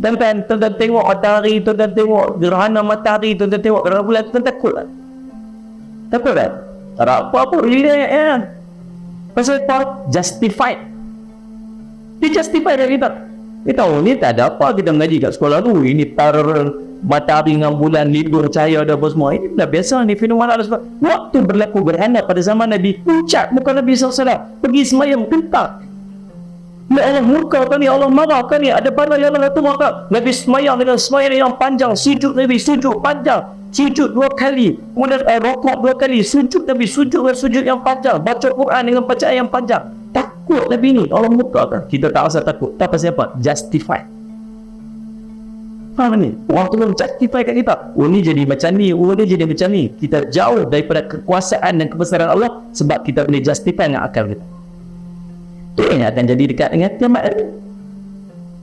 Tuan-tuan tengok matahari, tuan-tuan tengok gerhana matahari, tuan-tuan tengok gerhana bulan, tuan takut tak? Takut tak? Tak ada apa-apa. Pasal apa? Justified. Dia justify dari kita. Kita tahu ni tak ada apa kita mengaji kat sekolah tu. Ini tar matahari dengan bulan, libur cahaya dan apa semua. Ini dah biasa ni fenomena Allah SWT. Waktu berlaku gerhana pada zaman Nabi, puncak muka Nabi SAW. Pergi semayang kentak. Ya Allah murka kan ni, Allah marah kan ni, ada pada yang Allah tu maka Nabi semayang dengan semayang yang panjang, sujud Nabi sujud panjang, sujud 2 kali, kemudian rokok 2 kali, sujud Nabi sujud dengan sujud yang panjang, baca Quran dengan bacaan yang panjang. Takut Nabi ni, Allah murka kan? Kita tak rasa takut. Tak pasal apa? Justify. Faham ni? Orang tu justify kat kita. Oh ni jadi macam ni, oh ni jadi macam ni. Kita jauh daripada kekuasaan dan kebesaran Allah sebab kita boleh justify dengan akal kita. Itu yang akan jadi dekat dengan kiamat.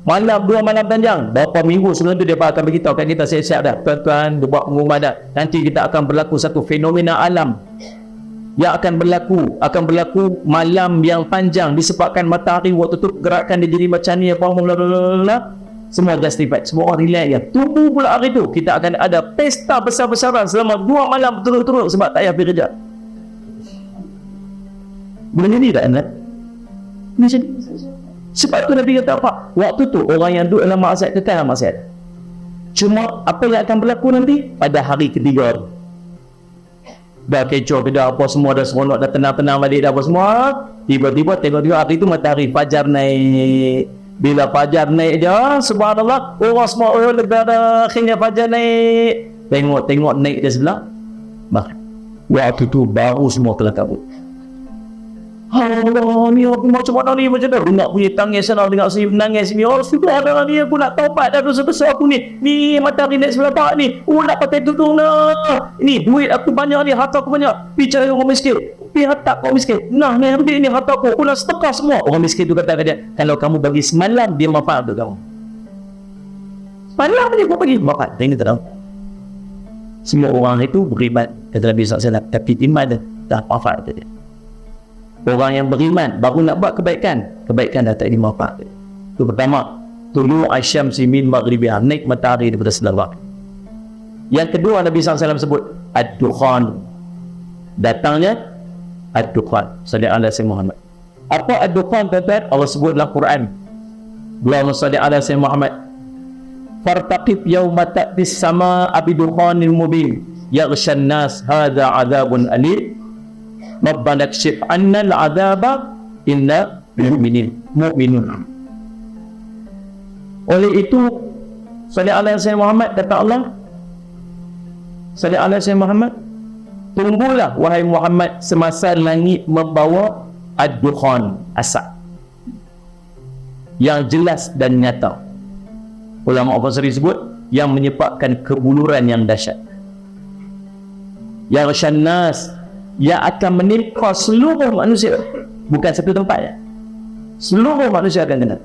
Malam 2 malam panjang, berapa minggu sebelum tu dia akan beritahu kat kita, siap-siap dah tuan-tuan, dia buat pengumuman dah, nanti kita akan berlaku satu fenomena alam yang akan berlaku malam yang panjang disebabkan matahari waktu tu gerakan dia jadi macam ni apa blablabla. Semua justified, semua orang relax je. Tunggu pula hari tu kita akan ada pesta besar-besaran selama 2 malam berturut-turut sebab tak payah pergi kerja. Benda ni tak nak? Macam sebab tu Nabi kata apa? Waktu tu orang yang duduk dalam maksiat kekal dalam maksiat. Cuma apa yang akan berlaku nanti pada hari ketiga, dah kecoh dah apa semua, dah seronok, dah tenang-tenang balik dah apa semua, tiba-tiba tengok hari tu matahari fajar naik. Bila fajar naik je, subhanallah, orang semua negara akhirnya fajar naik, tengok naik dia sebelah, waktu tu baru semua kelam kabut. Allah ni aku macam mana ni, macam dah nak punya tangis sana, dengar sini menangis ni. Oh sudah dah ni, aku nak taubat dah dosa besar aku ni. Ni matahari naik sebelah tak ni, nak pakai tudung dah. Ni duit aku banyak ni, harta aku banyak, pergi cari orang miskin, pergi harta orang miskin. Nah ni ambil ni harta aku nak sedekah semua. Orang miskin tu kata dia, kalau kamu bagi semalam dia manfaat untuk kamu. Semalam dia kau bagi manfaat. Ini tak tahu. Semua orang itu beriman kata Nabi SAW, tapi iman dia dah manfaat dia. Orang yang beriman baru nak buat kebaikan dah tak dimanfaat. Itu pertama, tulu asyamsi min maghribiha, naik matahari daripada sebelah. Yang kedua Nabi SAW sebut ad-dukhan, datangnya ad-dukhan. Sallallahu alaihi wasallam Muhammad. Apa ad-dukhan tuan-tuan? Allah sebut dalam Quran. Allahumma salli ala sayyidina Muhammad. Fartaqib yawma ta'tis sama abidukhanil mubin yaghshan nas hadza adzabun alim. Rabbana kshif 'anna al-'adzaba inna mu'minun. Oleh itu sallallahu alaihi wasallam Muhammad, kata Allah sallallahu alaihi wasallam Muhammad, tunggulah wahai Muhammad semasa langit membawa ad-dukhan, asap yang jelas dan nyata. Ulama Al-Fasiri sebut yang menyebabkan kebuluran yang dahsyat, yang syannas, yang akan menimpa seluruh manusia, bukan satu tempat ya. Seluruh manusia akan kena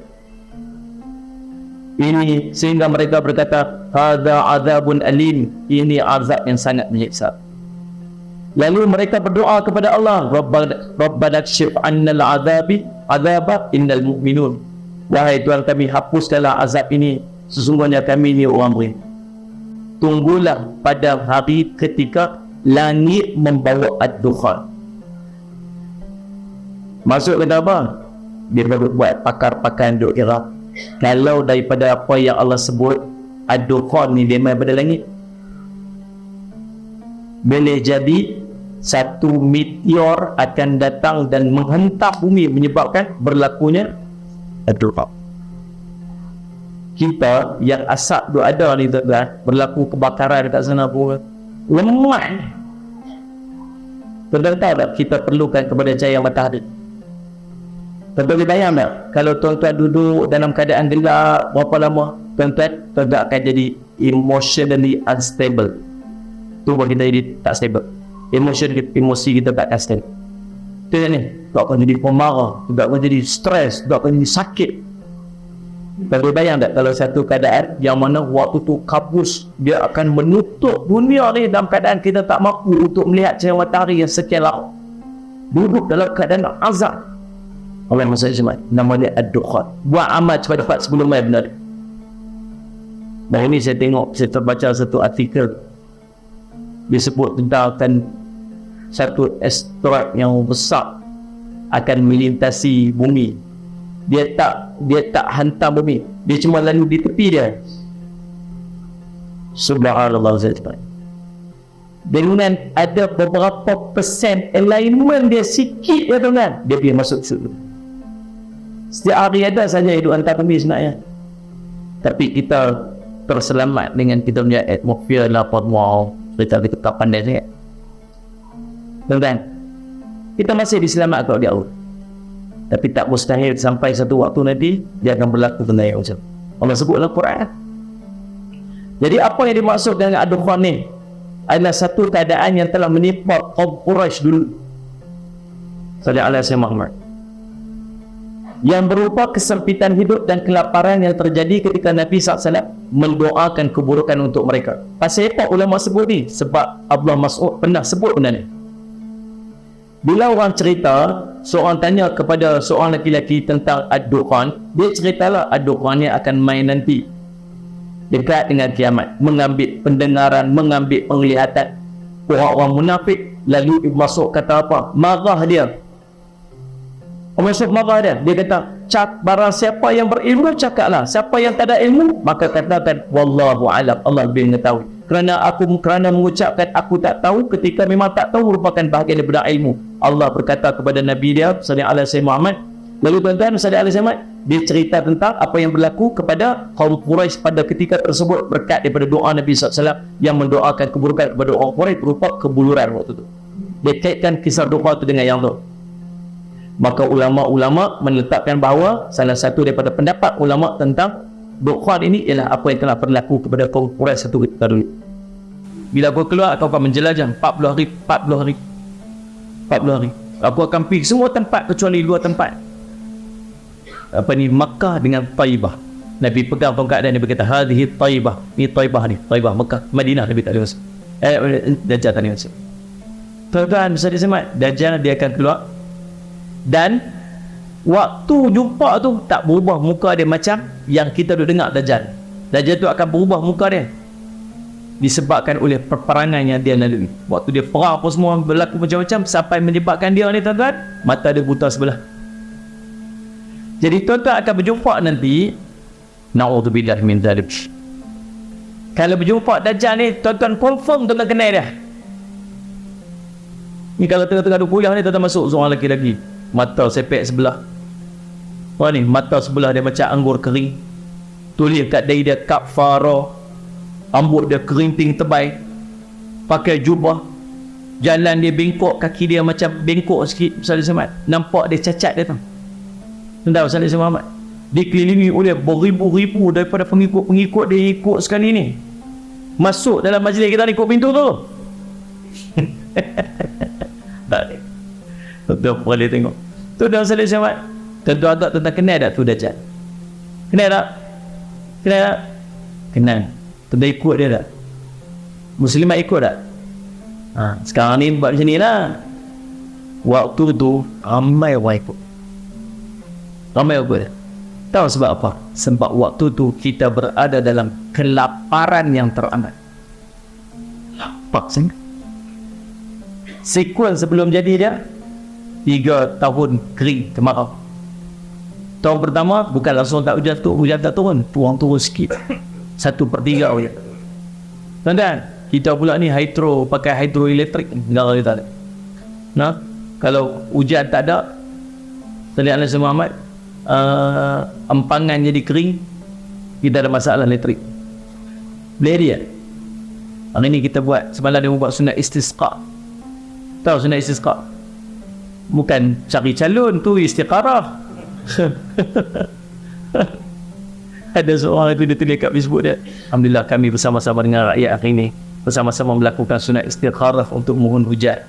ini, sehingga mereka berkata hadza adzabun alim, ini azab yang sangat menyiksa. Lalu mereka berdoa kepada Allah, Rabbana kshif 'annal 'adzaba innal mu'minun. Wahai Tuhan kami, hapuskanlah azab ini, sesungguhnya kami ini orang beriman. Tunggulah pada hari ketika langit membawa ad-dukhan. Maksud kata apa? Dia buat pakar-pakar duk kira, kalau daripada apa yang Allah sebut ad-dukhan ni dia main pada langit, boleh jadi satu meteor akan datang dan menghentak bumi, menyebabkan berlakunya ad-dukhan. Kita yang asap duk ada ni tuan-tuan, berlaku kebakaran dekat sana pun lemah. Tuan-tuan tahu tak kita perlukan kepada cahaya matahari? Tuan-tuan bayang tak kalau tuan-tuan duduk dalam keadaan gelap berapa lama, tuan-tuan akan jadi emotionally unstable. Tu buat kita jadi tak stable. Emosi kita tak stable. Tuan ni tak akan jadi pemarah, tak akan jadi stres, tak akan jadi sakit. Tuan-tuan bayang tak kalau satu keadaan yang mana waktu tu kabus, dia akan menutup dunia ni dalam keadaan kita tak mampu untuk melihat cahaya matahari yang sekian lama, duduk dalam keadaan azab. Allah SWT nama dia ad-dukhan. Buat amal cepat-cepat sebelum mai benar. Baru ni saya terbaca satu artikel disebut tentang satu asteroid yang besar akan melintasi bumi. Dia tak hantam bumi, dia cuma lalu di tepi dia. Subhanallah. Dengan ada beberapa persen alignment dia sikit ya tuan, dia pergi masuk situ. Setiap hari ada saja hidup hantar bumi sebenarnya, tapi kita terselamat dengan kita punya atmosfer lapor wow, kita pandai sangat tuan-tuan. Kita masih diselamat kalau dia Allah, tapi tak mustahil sampai satu waktu nanti dia akan berlaku benda yang macam Allah sebut dalam Quran. Jadi apa yang dimaksud dengan ad-dukhan ni adalah satu keadaan yang telah menimpa kaum Quraisy dulu, sallallahu alaihi wasallam, yang berupa kesempitan hidup dan kelaparan yang terjadi ketika Nabi SAW mendoakan keburukan untuk mereka. Pasal apa ulama sebut ni? Sebab Abdullah Mas'ud pernah sebut benda ni. Bila orang cerita, seorang tanya kepada seorang lelaki tentang ad-dukhan, dia ceritalah ad-dukhan ni akan main nanti dekat dengan kiamat, mengambil pendengaran, mengambil penglihatan. Orang-orang munafik lalu masuk kata apa? Marah dia. Masuk marah dia. Dia kata, barang siapa yang berilmu cakaplah, siapa yang tak ada ilmu maka katakan wallahu alam, Allah lebih mengetahui. Kerana mengucapkan aku tak tahu ketika memang tak tahu merupakan bahagian daripada ilmu. Allah berkata kepada Nabi dia sallallahu alaihi wasallam Muhammad. Lalu tuan-tuan sallallahu alaihi wasallam dia cerita tentang apa yang berlaku kepada kaum Quraisy pada ketika tersebut berkat daripada doa Nabi SAW yang mendoakan keburukan kepada orang Quraisy berupa kebuluran waktu itu. Dia kaitkan kisah doa itu dengan yang tu. Maka ulama-ulama menetapkan bahawa salah satu daripada pendapat ulama tentang dukhan ini ialah apa yang telah berlaku kepada kaum Quraisy satu ketika dulu. Bila aku keluar, aku akan menjelajah 40 hari. Aku akan pergi semua tempat kecuali dua tempat. Makkah dengan Taibah. Nabi pegang tongkat dan dia berkata, hadhihi Taibah. Ni Taibah ni, Taibah Makkah. Madinah Nabi tak ada masuk. Dajjal tak ada masuk. Tuan-tuan bisa disemat, Dajjal dia akan keluar. Dan waktu jumpa tu tak berubah muka dia macam yang kita duk dengar Dajjal. Dajjal tu akan berubah muka dia disebabkan oleh peperangan yang dia lalui. Waktu dia perang apa semua berlaku macam-macam sampai menyebabkan dia ni tuan-tuan, mata dia buta sebelah. Jadi tuan-tuan akan berjumpa nanti, na'udzubillah min dzalik. Kalau berjumpa Dajjal ni, tuan-tuan confirm tuan-tuan kenal dia. Ni kalau tengah-tengah duk kuliah ni, tuan-tuan masuk seorang lelaki, mata sepek sebelah. Ni mata sebelah dia macam anggur kering. Tulis kat dahi dia kafara. Rambut dia kerinting tebal. Pakai jubah. Jalan dia bengkok, kaki dia macam bengkok sikit. Salat. Nampak dia cacat dia tu. Tentang Salat Muhammad. Dikelilingi oleh beribu-ribu daripada pengikut-pengikut dia ikut sekali ni. Masuk dalam majlis kita ni, ikut pintu tu. Tak ada. Tuan-tuan boleh tengok. Tu dalam Salat Muhammad. Tuan-tuan agak tentang kenal tak tu Dajjal? Kenal tak? Kenal tak? Kenal. Tuan-tuan ikut dia tak? Muslimat ikut tak? Sekarang ni buat macam ni lah. Waktu tu ramai orang ikut. Ramai ikut dia. Tahu sebab apa? Sebab waktu tu kita berada dalam kelaparan yang teramat. Lapar sangat. Sequel sebelum jadi dia 3 tahun kering kemarau. Tahun pertama bukan langsung tak hujan tak turun, turun sikit. 1/3 hujan. Tuan-tuan, kita pula ni pakai hidroelektrik, enggak kita ada. Nah, kalau hujan tak ada, Sallallahu Alaihi Muhammad, empangan jadi kering, kita ada masalah elektrik. Boleh dia? Hari ni kita buat, semalam dia buat sunat istisqa. Tahu sunat istisqa? Bukan cari calon tu, istiqarah. Ada seorang itu dia tulis kat Facebook dia, alhamdulillah kami bersama-sama dengan rakyat hari ini bersama-sama melakukan sunat istikharah untuk mohon hujan.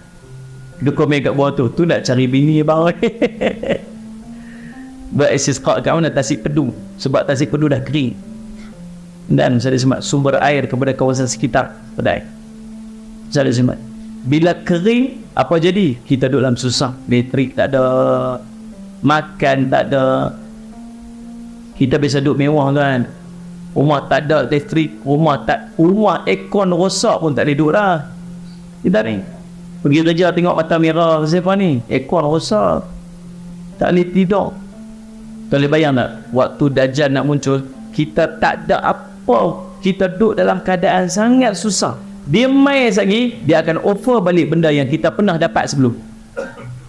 Dia komen kat bawah tu nak cari bini bang. Beristisqa kat mana? Tasik Pedu. Sebab Tasik Pedu dah kering dan saya semat sumber air kepada kawasan sekitar pedai. Saya semat bila kering apa jadi? Kita duduk dalam susah, elektrik tak ada, makan tak ada. Kita biasa duduk mewah kan. Rumah tak ada listrik, rumah aircon rosak pun tak boleh duduk dah. Kita ni pergi kerja tengok mata merah siapa ni, aircon rosak, tak boleh tidur. Tak boleh bayang tak, waktu Dajjal nak muncul, kita tak ada apa, kita duduk dalam keadaan sangat susah. Dia mai lagi, dia akan offer balik benda yang kita pernah dapat sebelum.